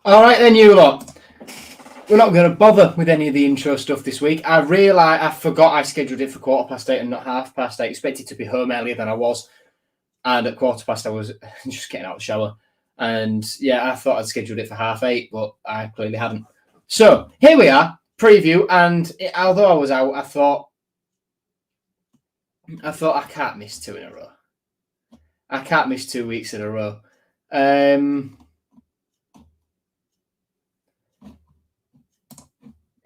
All right then, you lot. We're not going to bother with any of the intro stuff this week. I realised I forgot I scheduled it for 8:15 and not 8:30. I expected to be home earlier than I was. And at 8:15, I was just getting out of the shower. And yeah, I thought I'd scheduled it for 8:30, but I clearly hadn't. So here we are, preview. And although I was out, I thought I can't miss two in a row. I can't miss 2 weeks in a row.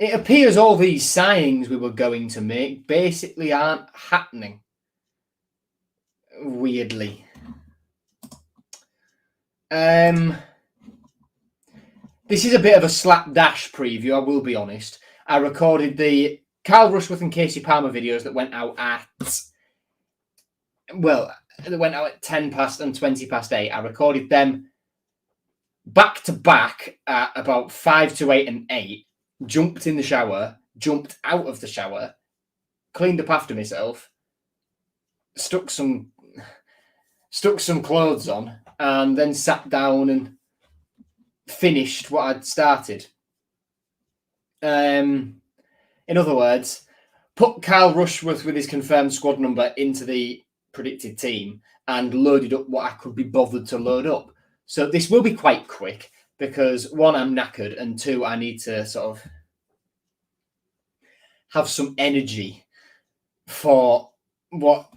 It appears all these signings we were going to make basically aren't happening. Weirdly. This is a bit of a slapdash preview, I will be honest. I recorded the Carl Rushworth and Casey Palmer videos that went out at 10 past and 20 past 8. I recorded them back to back at about 5 to 8 and 8. Jumped in the shower, jumped out of the shower, cleaned up after myself, stuck some clothes on, and then sat down and finished what I'd started. In other words, put Carl Rushworth with his confirmed squad number into the predicted team and loaded up what I could be bothered to load up. So this will be quite quick because, one, I'm knackered, and two, I need to sort of have some energy for what,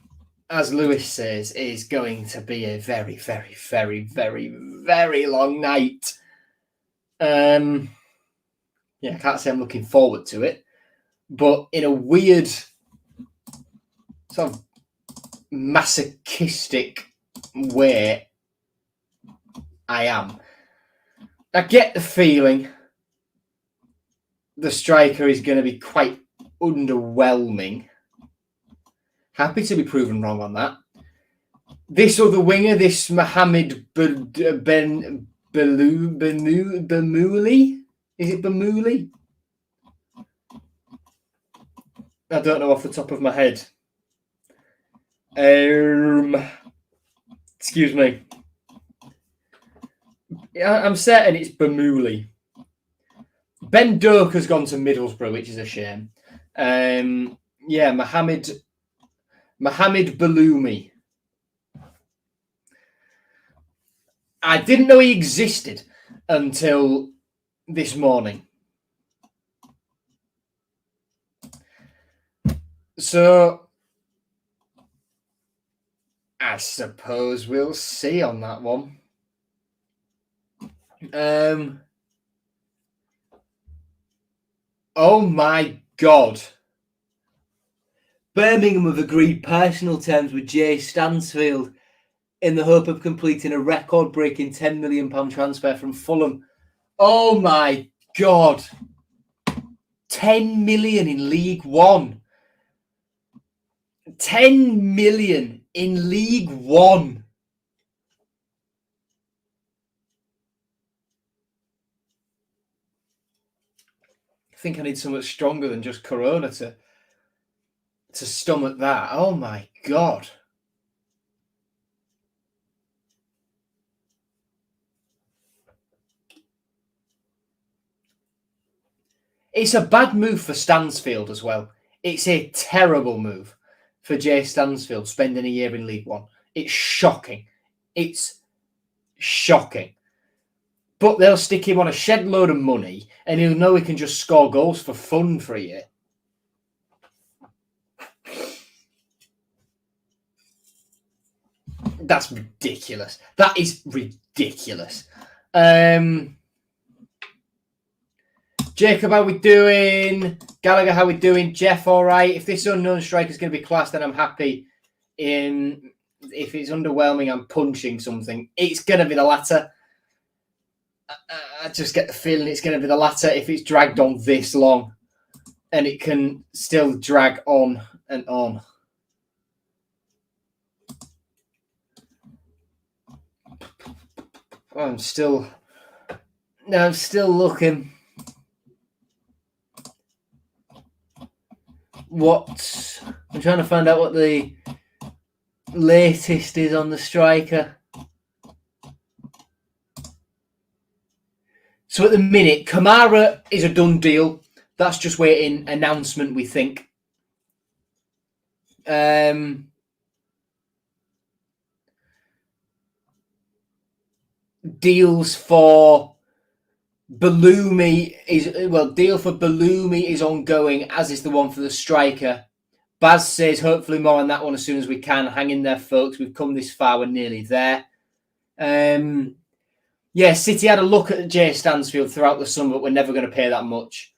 as Lewis says, is going to be a very, very, very, very, very long night. I can't say I'm looking forward to it, but in a weird sort of masochistic way, I am. I get the feeling the striker is going to be quite underwhelming. Happy to be proven wrong on that. This other winger, this Mohamed Bamouli, is it Bamouli? I don't know off the top of my head. Excuse me. I'm certain it's Bamouli. Ben Doak has gone to Middlesbrough, which is a shame. Mohamed Baloumi. I didn't know he existed until this morning. So I suppose we'll see on that one. Oh my God. Birmingham have agreed personal terms with Jay Stansfield in the hope of completing a record-breaking £10 million transfer from Fulham. Oh my God. 10 million in League One. 10 million in League One. I think I need something stronger than just Corona to stomach that. Oh my God. It's a bad move for Stansfield as well. It's a terrible move for Jay Stansfield spending a year in League One. It's shocking. It's shocking. But they'll stick him on a shed load of money and he'll know he can just score goals for fun for a year. That's ridiculous. That is ridiculous. Jacob, how we doing? Gallagher, how we doing? Jeff, all right. If this unknown striker is going to be class, then I'm happy. If it's underwhelming, I'm punching something. It's going to be the latter. I just get the feeling it's going to be the latter if it's dragged on this long. And it can still drag on and on. I'm still looking. I'm trying to find out what the latest is on the striker. So at the minute, Kamara is a done deal. That's just waiting announcement, we think. Deals for Bellumi is ongoing, as is the one for the striker. Baz says hopefully more on that one as soon as we can. Hang in there, folks. We've come this far. We're nearly there. City had a look at Jay Stansfield throughout the summer, but we're never going to pay that much.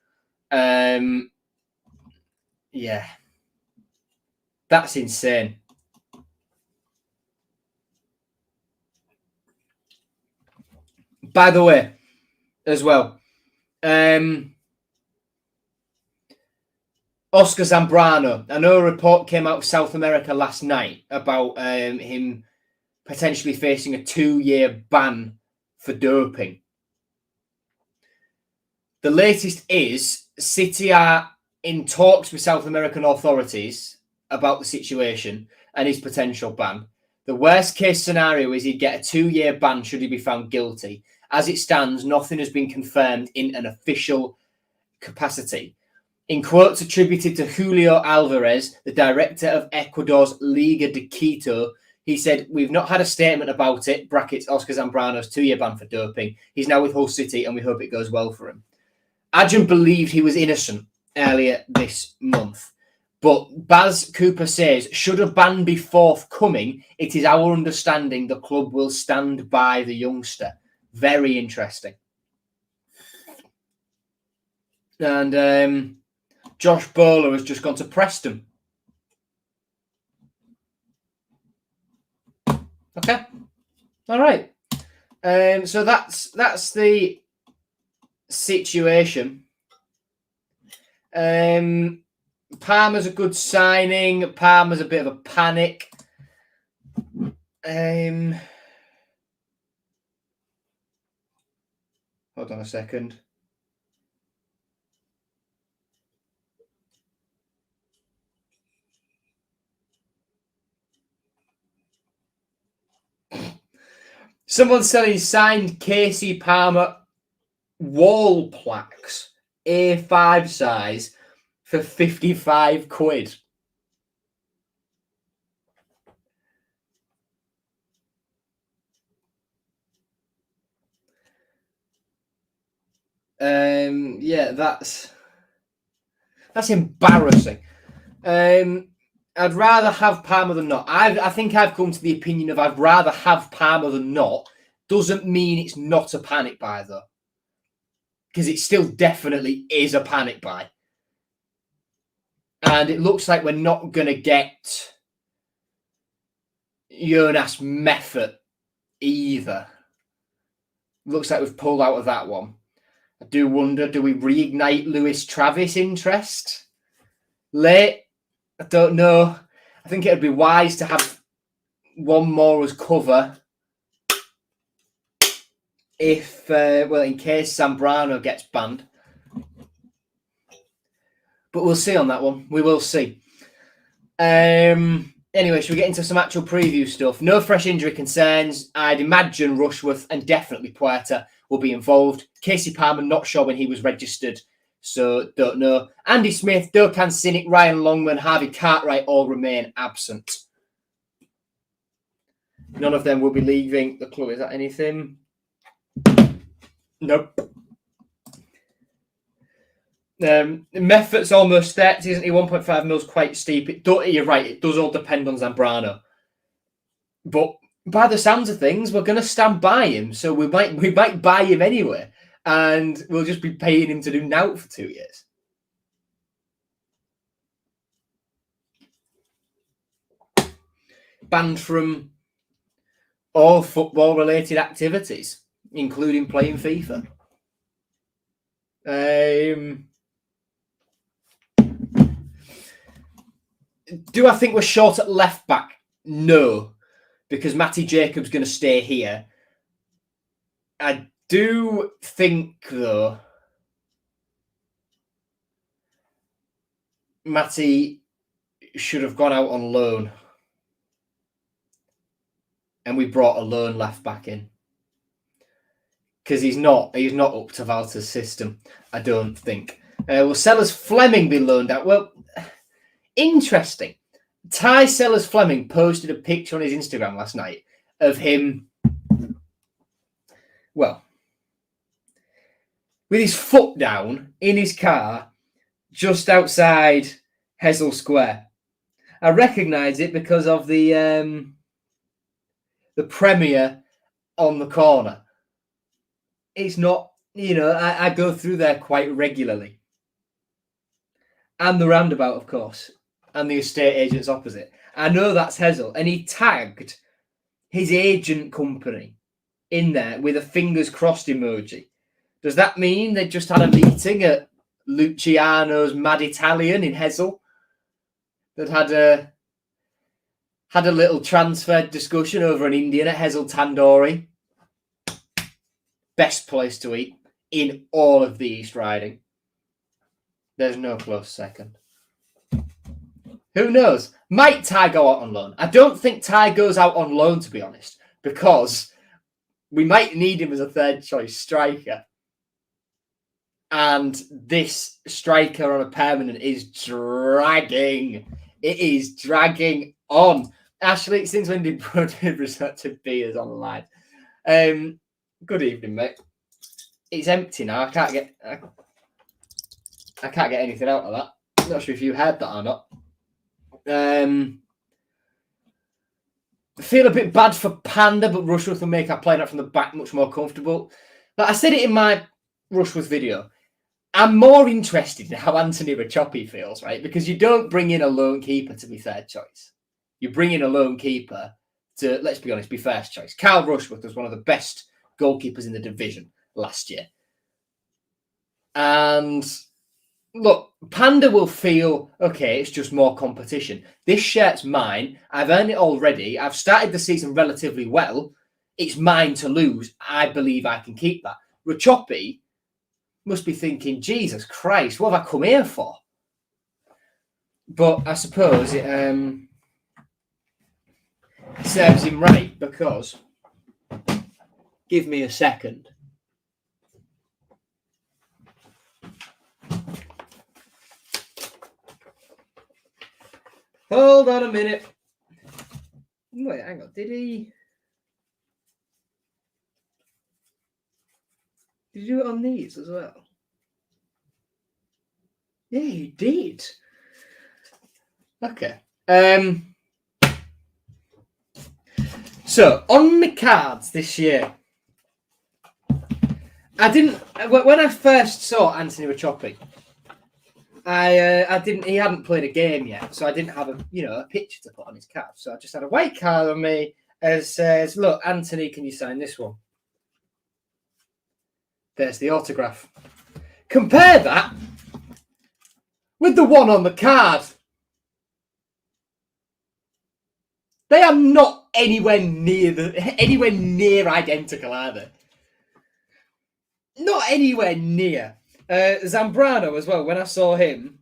That's insane. By the way, as well, Oscar Zambrano. I know a report came out of South America last night about him potentially facing a 2-year ban for doping. The latest is City are in talks with South American authorities about the situation and his potential ban. The worst case scenario is he'd get a 2-year ban should he be found guilty. As it stands, nothing has been confirmed in an official capacity. In quotes attributed to Julio Alvarez, the director of Ecuador's Liga de Quito, he said, "We've not had a statement about it," brackets Oscar Zambrano's 2-year ban for doping. He's now with Hull City and we hope it goes well for him. Adjun believed he was innocent earlier this month. But Baz Cooper says, should a ban be forthcoming, it is our understanding the club will stand by the youngster. Very interesting. And Josh Bowler has just gone to Preston. Okay. All right. So that's the situation. Palmer's a good signing. Palmer's a bit of a panic. Hold on a second. Someone's selling signed Casey Palmer wall plaques, A5 size, for 55 quid. That's embarrassing. I'd rather have Palmer than not. I think I've come to the opinion of I'd rather have Palmer than not. Doesn't mean it's not a panic buy, though. Because it still definitely is a panic buy. And it looks like we're not going to get Jonas Meffert either. Looks like we've pulled out of that one. I do wonder, do we reignite Lewis Travis interest? Late? I don't know. I think it would be wise to have one more as cover if, in case Zambrano gets banned. But we'll see on that one. We will see. Anyway, should we get into some actual preview stuff? No fresh injury concerns. I'd imagine Rushworth and definitely Puerta will be involved. Casey Palmer, not sure when he was registered, so don't know. Andy Smith, Dokan Sinek, Ryan Longman, Harvey Cartwright all remain absent. None of them will be leaving the club. Is that anything? Nope. Meffert's almost 30, isn't he? 1.5 mils, quite steep. You're right, it does all depend on Zambrano. But by the sounds of things, we're going to stand by him. So we might buy him anyway. And we'll just be paying him to do nout for 2 years. Banned from all football-related activities, including playing FIFA. Do I think we're short at left back? No, because Matty Jacobs going to stay here. I do think, though, Matty should have gone out on loan. And we brought a loan left back in. because he's not up to Walter's system, I don't think. Will Sellers-Fleming be loaned out? Well, interesting. Ty Sellers-Fleming posted a picture on his Instagram last night of him, well, with his foot down in his car just outside Hessel Square. I recognise it because of the Premier on the corner. It's not, I go through there quite regularly. And the roundabout, of course, and the estate agents opposite. I know that's Hessel, and he tagged his agent company in there with a fingers crossed emoji. Does that mean they just had a meeting at Luciano's Mad Italian in Hessel that had a little transfer discussion over an Indian at Hessel Tandoori? Best place to eat in all of the East Riding. There's no close second. Who knows? Might Ty go out on loan? I don't think Ty goes out on loan, to be honest, because we might need him as a third choice striker. And this striker on a permanent is dragging. It is dragging on. Ashley, since when did resort to beers online? Good evening, mate. It's empty now. I can't get anything out of that. Not sure if you heard that or not. I feel a bit bad for Panda, but Rushworth will make our playing out from the back much more comfortable. But I said it in my Rushworth video. I'm more interested in how Anthony Rachopi feels, right? Because you don't bring in a lone keeper to be third choice. You bring in a lone keeper to, let's be honest, be first choice. Kyle Rushworth was one of the best goalkeepers in the division last year. And look, Panda will feel, okay, it's just more competition. This shirt's mine. I've earned it already. I've started the season relatively well. It's mine to lose. I believe I can keep that. Rachopi must be thinking, Jesus Christ, what have I come here for? But I suppose it serves him right, because, give me a second. Hold on a minute. Wait, hang on. Did he do it on these as well? Yeah, he did. Okay. So, on the cards this year, when I first saw Anthony Rachopi, he hadn't played a game yet, so I didn't have a picture to put on his card. So I just had a white card on me that says, look, Anthony, can you sign this one? There's the autograph. Compare that with the one on the card. They are not anywhere near identical, are they? Not anywhere near. Zambrano as well, when I saw him,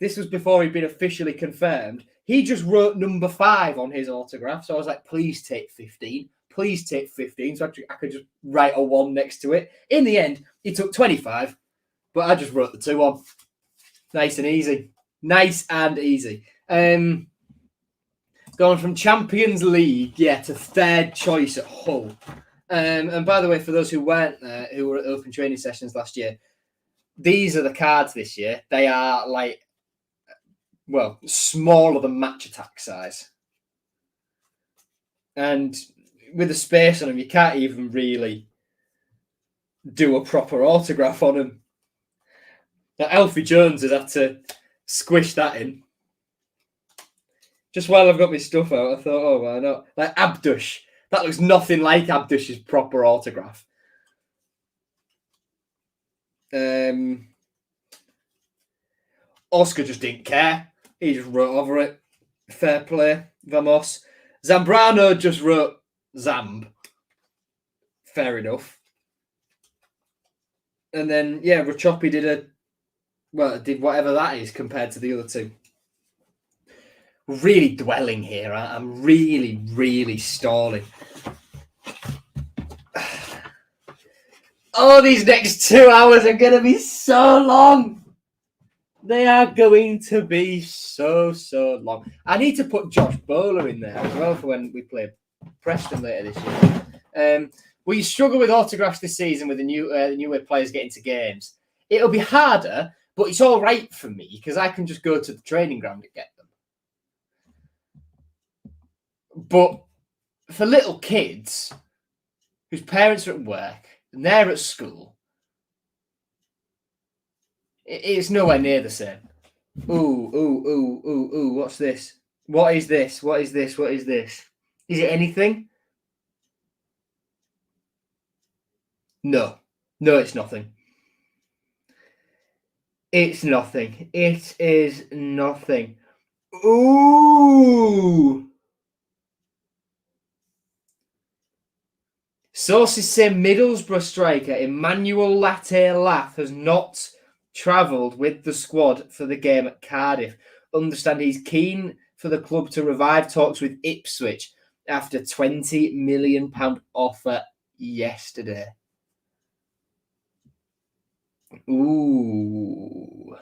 this was before he'd been officially confirmed, he just wrote number 5 on his autograph. So I was like, please take 15. Please take 15. So I could just write a 1 next to it. In the end, he took 25, but I just wrote the 2 on. Nice and easy. Nice and easy. Going from Champions League, to third choice at Hull. And by the way, for those who weren't there, who were at open training sessions last year, these are the cards this year. They are smaller than Match Attack size. And with the space on them, you can't even really do a proper autograph on them. Now, Alfie Jones has had to squish that in. Just while I've got my stuff out, I thought, oh, why not? Like Abdush. That looks nothing like Abdush's proper autograph. Oscar just didn't care. He just wrote over it. Fair play, vamos. Zambrano just wrote Zamb. Fair enough. And then, Rachopi did whatever that is compared to the other two. Really dwelling here. I'm really, really stalling. Oh, these next 2 hours are going to be so long. They are going to be so long. I need to put Josh Bowler in there as well for when we play Preston later this year. We struggle with autographs this season with the new way players get into games. It'll be harder, but it's all right for me because I can just go to the training ground and get them. But for little kids whose parents are at work and they're at school, it's nowhere near the same. Ooh, what's this? What is this? What is this? What is this? Is it anything? No, it's nothing. It's nothing. It is nothing. Ooh. Sources say Middlesbrough striker Emmanuel Latte-Lath has not travelled with the squad for the game at Cardiff. Understand he's keen for the club to revive talks with Ipswich after £20 million offer yesterday. Ooh.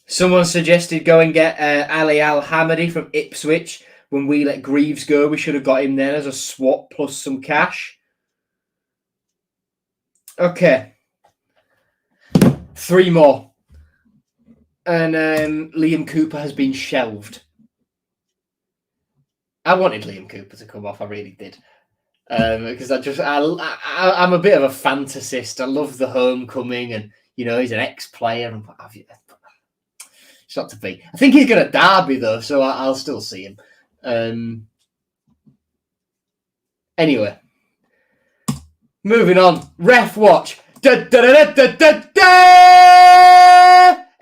Someone suggested go and get Ali Al-Hamadi from Ipswich. When we let Greaves go, we should have got him then as a swap plus some cash. Okay. 3 more. And Liam Cooper has been shelved. I wanted Liam Cooper to come off. I really did. Because I'm a bit of a fantasist. I love the homecoming and, he's an ex-player. And it's not to be. I think he's going to Derby, though, so I'll still see him. Anyway. Moving on. Ref watch.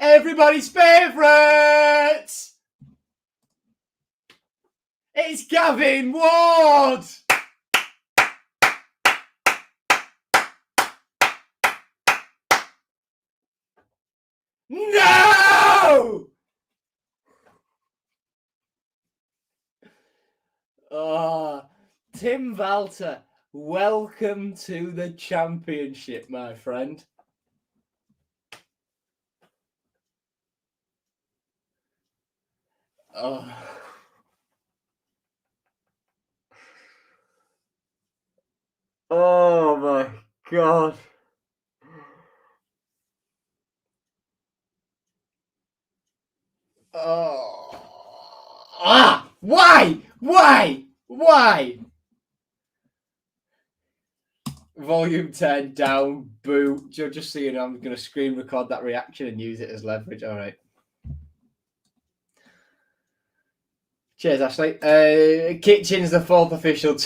Everybody's favourite. It's Gavin Ward. No! Oh, Tim Walter, welcome to the championship, my friend. Oh. Oh my God. Oh. Ah! Why? Volume 10 down, boo. Just so you know, I'm going to screen record that reaction and use it as leverage. All right. Cheers, Ashley. Kitchen's the 4th official.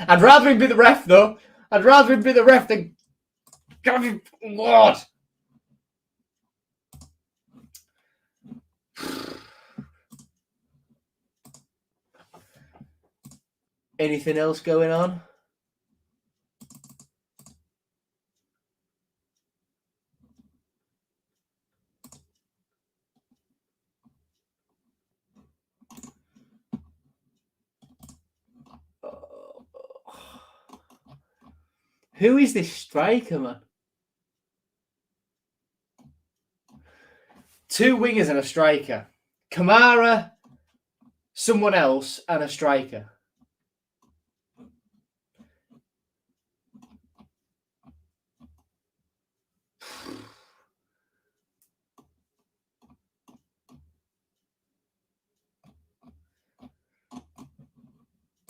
I'd rather him be the ref, though. I'd rather him be the ref than Gavin Ward. Anything else going on? Who is this striker, man? 2 wingers and a striker. Kamara, someone else, and a striker.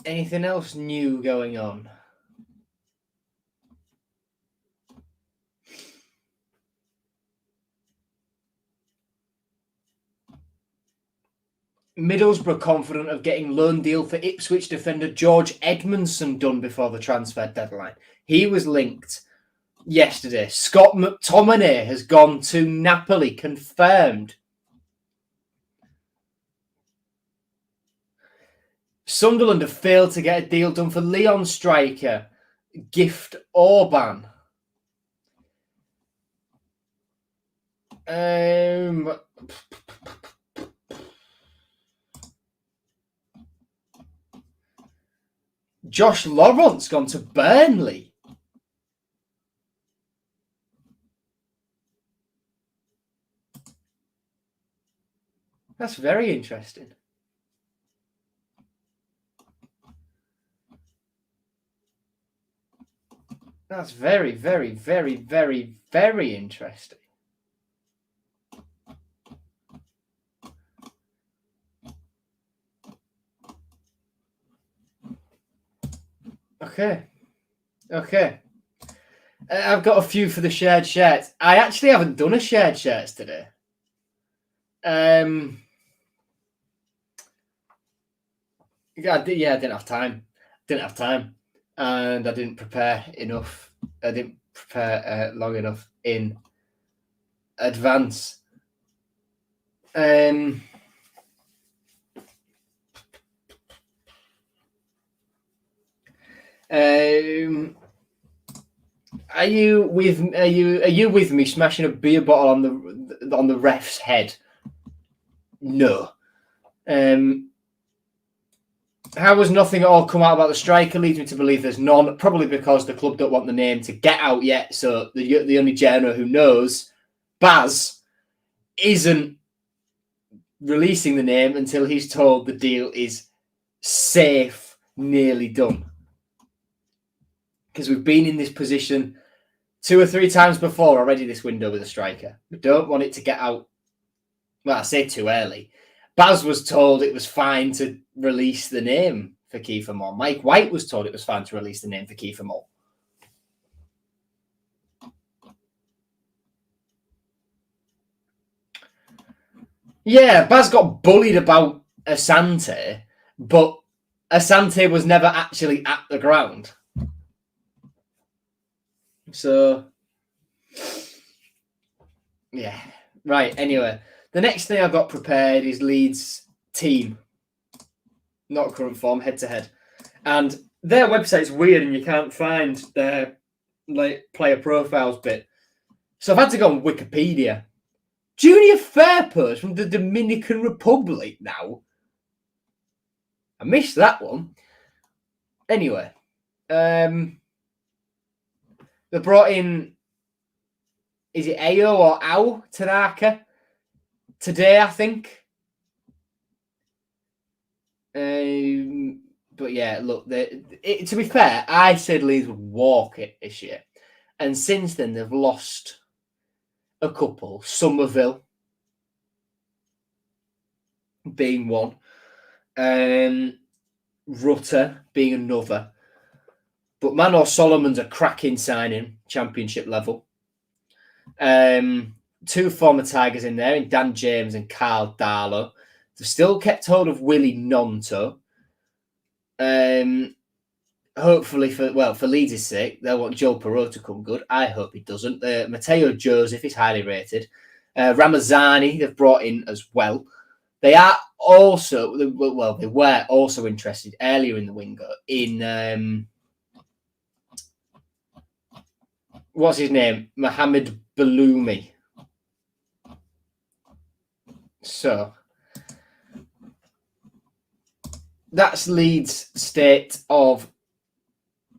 Anything else new going on? Middlesbrough confident of getting loan deal for Ipswich defender George Edmondson done before the transfer deadline. He was linked yesterday. Scott McTominay has gone to Napoli, confirmed. Sunderland have failed to get a deal done for Lyon striker Gift Orban. Josh Laurent's gone to Burnley. That's very interesting. That's very, very, very, very, very interesting. Okay. I've got a few for the shared shirts. I actually haven't done a shared shirts today. I didn't have time. And I didn't prepare enough. I didn't prepare long enough in advance. Are you with me smashing a beer bottle on the ref's head? No. How has nothing at all come out about the striker? Leads me to believe there's none. Probably because the club don't want the name to get out yet. So the only journo who knows, Baz, isn't releasing the name until he's told the deal is safe, nearly done. Because we've been in this position 2 or 3 times before already this window with a striker. We don't want it to get out. Well, I say too early. Baz was told it was fine to release the name for Kiefer Moore. Mike White was told it was fine to release the name for Kiefer Moore. Yeah, Baz got bullied about Asante, but Asante was never actually at the ground. So, yeah. Right, anyway. The next thing I've got prepared is Leeds team. Not current form, head-to-head. And their website's weird and you can't find their player profiles bit. So I've had to go on Wikipedia. Junior Fairpurse from the Dominican Republic now. I missed that one. Anyway, they brought in, is it Ayo or Ao Tanaka today, I think. But yeah, look, to be fair, I said Leeds would walk it this year. And since then, they've lost a couple. Somerville being one. Rutter being another. But Manor Solomon's a cracking signing, championship level. 2 former Tigers in there, in Dan James and Carl Darlow. They've still kept hold of Willie Nonto. Hopefully, for Leeds' sake, they'll want Joe Perot to come good. I hope he doesn't. Matteo Joseph is highly rated. Ramazani they've brought in as well. They are also, they were also interested earlier in the window in, what's his name? Mohamed Baloumi. So, that's Leeds' state of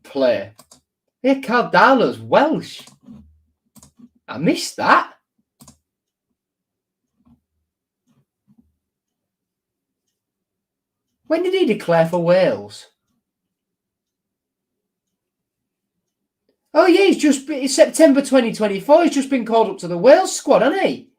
play. Yeah, Carl Darlow's Welsh. I missed that. When did he declare for Wales? Oh yeah, it's September 2024. He's just been called up to the Wales squad, hasn't he?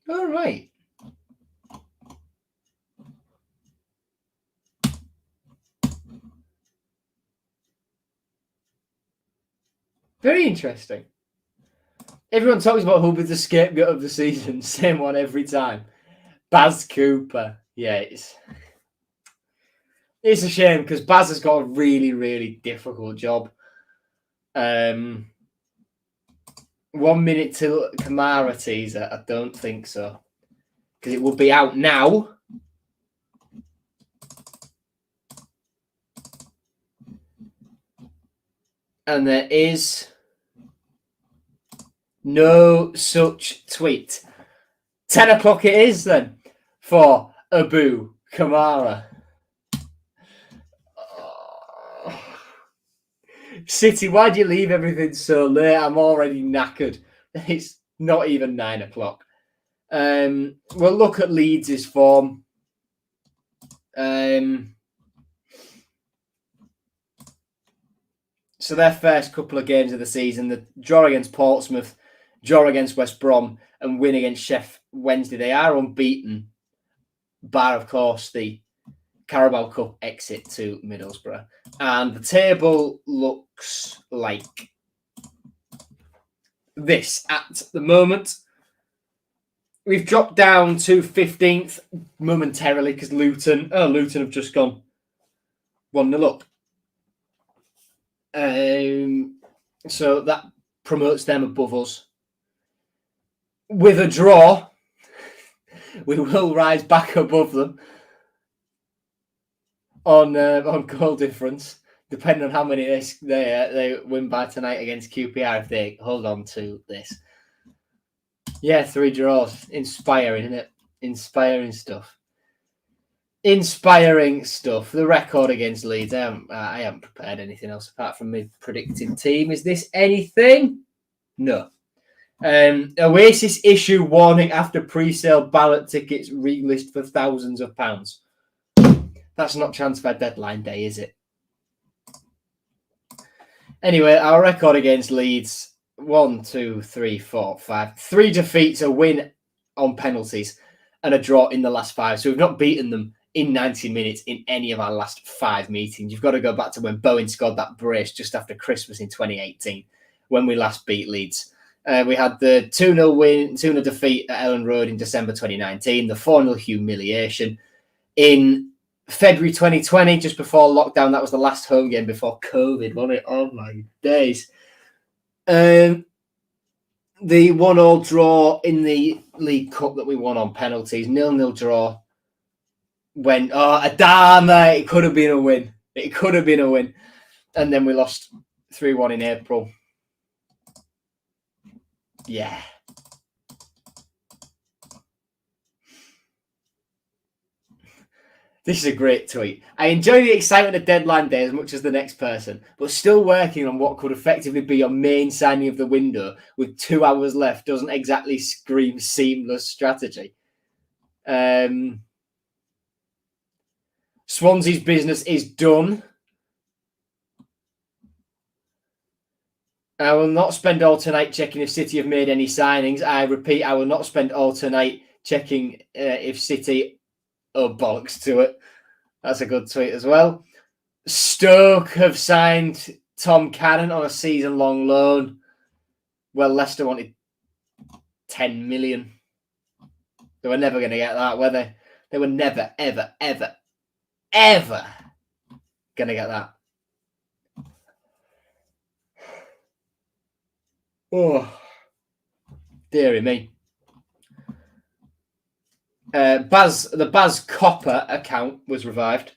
All right. Very interesting. Everyone talks about who'll be the scapegoat of the season. Same one every time. Baz Cooper. Yeah, it's a shame because Baz has got a really, really difficult job. 1 minute till Kamara teaser. I don't think so. Because it would be out now. And there is no such tweet. 10 o'clock it is then for Abu Kamara. Oh. City, why do you leave everything so late? I'm already knackered. It's not even 9 o'clock. We'll look at Leeds' form. So their first couple of games of the season, the draw against Portsmouth, draw against West Brom, and win against Sheff Wednesday. They are unbeaten, bar, of course, the Carabao Cup exit to Middlesbrough. And the table looks like this at the moment. We've dropped down to 15th momentarily because Luton have just gone 1-0 up. So that promotes them above us. With a draw, we will rise back above them on goal difference, depending on how many they win by tonight against QPR if they hold on to this. Yeah, 3 draws. Inspiring, isn't it? Inspiring stuff. The record against Leeds. I haven't prepared anything else apart from my predicted team. Is this anything? No. Oasis issue warning after pre-sale ballot tickets relist for thousands of pounds. That's not transfer deadline day, is it? Anyway, our record against Leeds: 1, 2, 3, 4, 5. 3 defeats, a win on penalties, and a draw in the last 5. So we've not beaten them in 90 minutes in any of our last 5 meetings. You've got to go back to when Bowen scored that brace just after Christmas in 2018, when we last beat Leeds. We had the 2-0 win, 2-0 defeat at Ellen Road in December 2019, the 4-0 humiliation in February 2020, just before lockdown. That was the last home game before COVID, wasn't it? Oh my days. The 1-1 draw in the League Cup that we won on penalties, 0-0 draw. When Adama, it could have been a win. And then we lost 3-1 in April. Yeah. This is a great tweet. I enjoy the excitement of deadline day as much as the next person, but still working on what could effectively be your main signing of the window with 2 hours left doesn't exactly scream seamless strategy. Swansea's business is done. I will not spend all tonight checking if City have made any signings. I repeat, I will not spend all tonight checking if City... Oh, bollocks to it. That's a good tweet as well. Stoke have signed Tom Cannon on a season-long loan. Well, Leicester wanted 10 million. They were never going to get that, were they? They were never, ever, ever, ever going to get that. Oh, dearie me. The Baz Copper account was revived.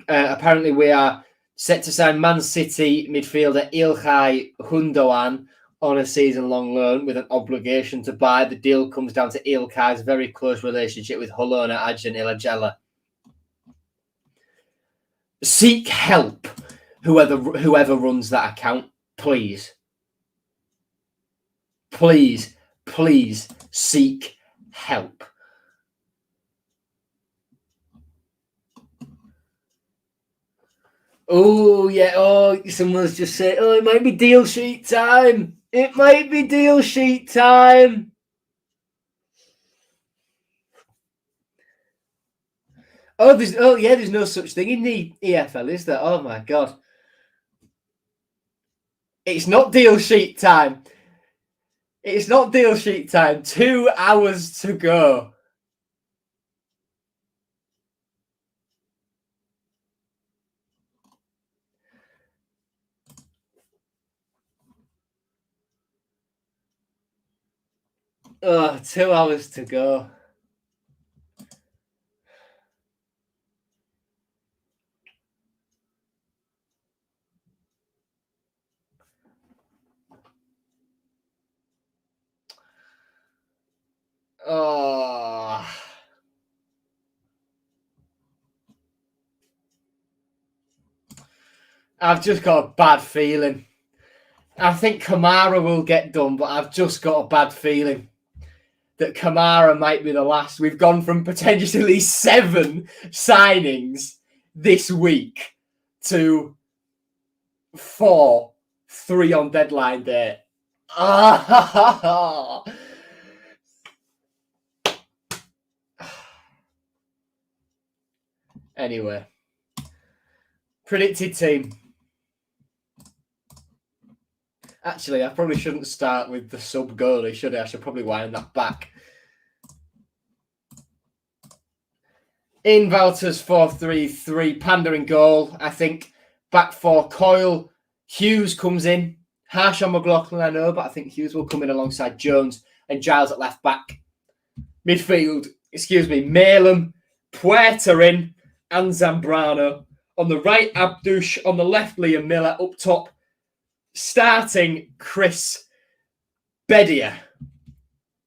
Apparently, we are set to sign Man City midfielder Ilkay Gundogan on a season-long loan with an obligation to buy. The deal comes down to Ilkay's very close relationship with Holona Adjan Ilajela. Seek help, whoever runs that account, please. Please, please seek help. Oh, yeah. Oh, someone's just said, oh, it might be deal sheet time. It might be deal sheet time. There's no such thing in the EFL, is there? Oh, my God. It's not deal sheet time. It's not deal sheet time. 2 hours to go. Oh, 2 hours to go. Oh. I've just got a bad feeling. I think Kamara will get done, but I've just got a bad feeling that Kamara might be the last. We've gone from potentially 7 signings this week to 4, 3 on deadline day. Anyway, predicted team. Actually, I probably shouldn't start with the sub goalie, should I? I should probably wind that back. In Valter's 4-3-3, Panda in goal. I think back 4, Coyle. Hughes comes in. Harsh on McLaughlin, I know, but I think Hughes will come in alongside Jones and Giles at left back. Midfield, Malem, Puerta in, and Zambrano. On the right, Abdush. On the left, Liam Miller. Up top, starting Chris Bedia.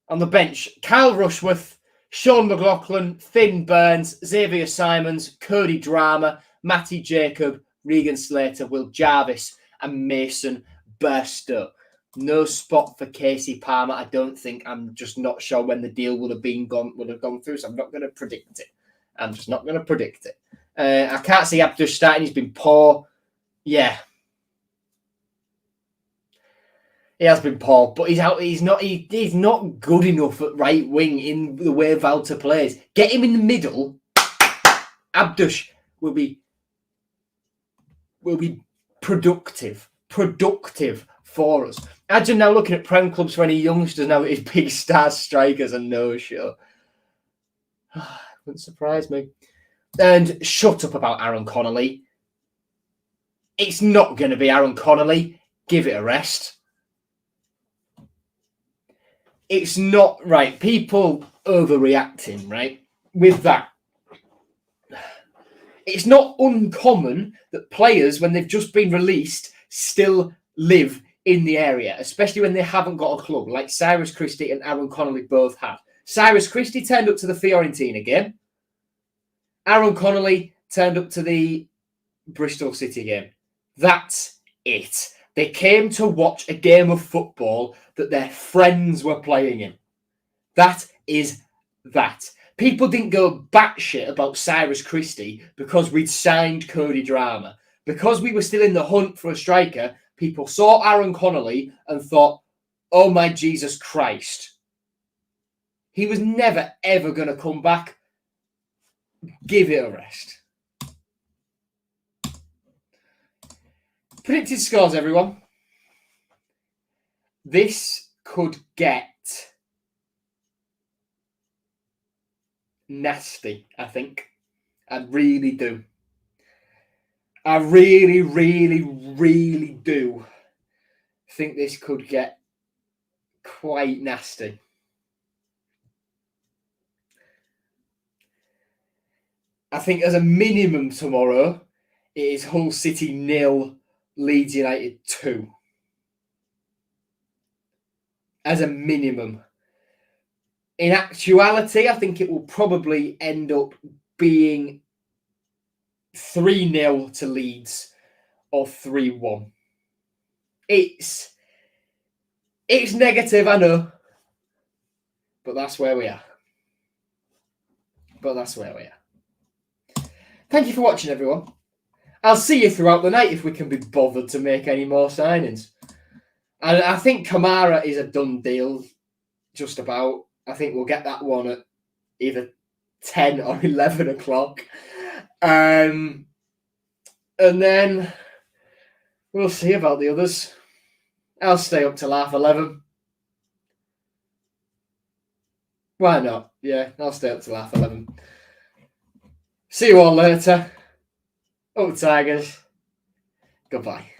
On the bench, Kyle Rushworth, Sean McLaughlin, Finn Burns, Xavier Simons, Cody Drama, Matty Jacob, Regan Slater, Will Jarvis, and Mason Burstow. No spot for Casey Palmer, I don't think. I'm just not sure when the deal would have gone through, so I'm not going to predict it. I'm just not going to predict it. I can't see Abdush starting. He's been poor. Yeah. He has been poor, but he's not good enough at right wing in the way Valter plays. Get him in the middle. Abdush will be productive for us. Imagine now looking at Prem clubs for any youngsters now that his big star strikers are no show. Wouldn't surprise me. And shut up about Aaron Connolly. It's not going to be Aaron Connolly. Give it a rest. It's not right. People overreacting, right? With that. It's not uncommon that players, when they've just been released, still live in the area, especially when they haven't got a club, like Cyrus Christie and Aaron Connolly both had. Cyrus Christie turned up to the Fiorentina game. Aaron Connolly turned up to the Bristol City game. That's it. They came to watch a game of football that their friends were playing in. That is that. People didn't go batshit about Cyrus Christie because we'd signed Cody Drama. Because we were still in the hunt for a striker, people saw Aaron Connolly and thought, oh my Jesus Christ. He was never, ever going to come back. Give it a rest. Predicted scores, everyone. This could get nasty, I think. I really do. I really, really, really do think this could get quite nasty. I think as a minimum tomorrow, it is Hull City 0, Leeds United 2. As a minimum. In actuality, I think it will probably end up being 3-0 to Leeds or 3-1. It's negative, I know. But that's where we are. Thank you for watching, everyone. I'll see you throughout the night if we can be bothered to make any more signings. And I think Kamara is a done deal, just about. I think we'll get that one at either 10 or 11 o'clock. And then we'll see about the others. I'll stay up till 11:30. Why not? Yeah, I'll stay up till 11:30. See you all later. Up Tigers. Goodbye.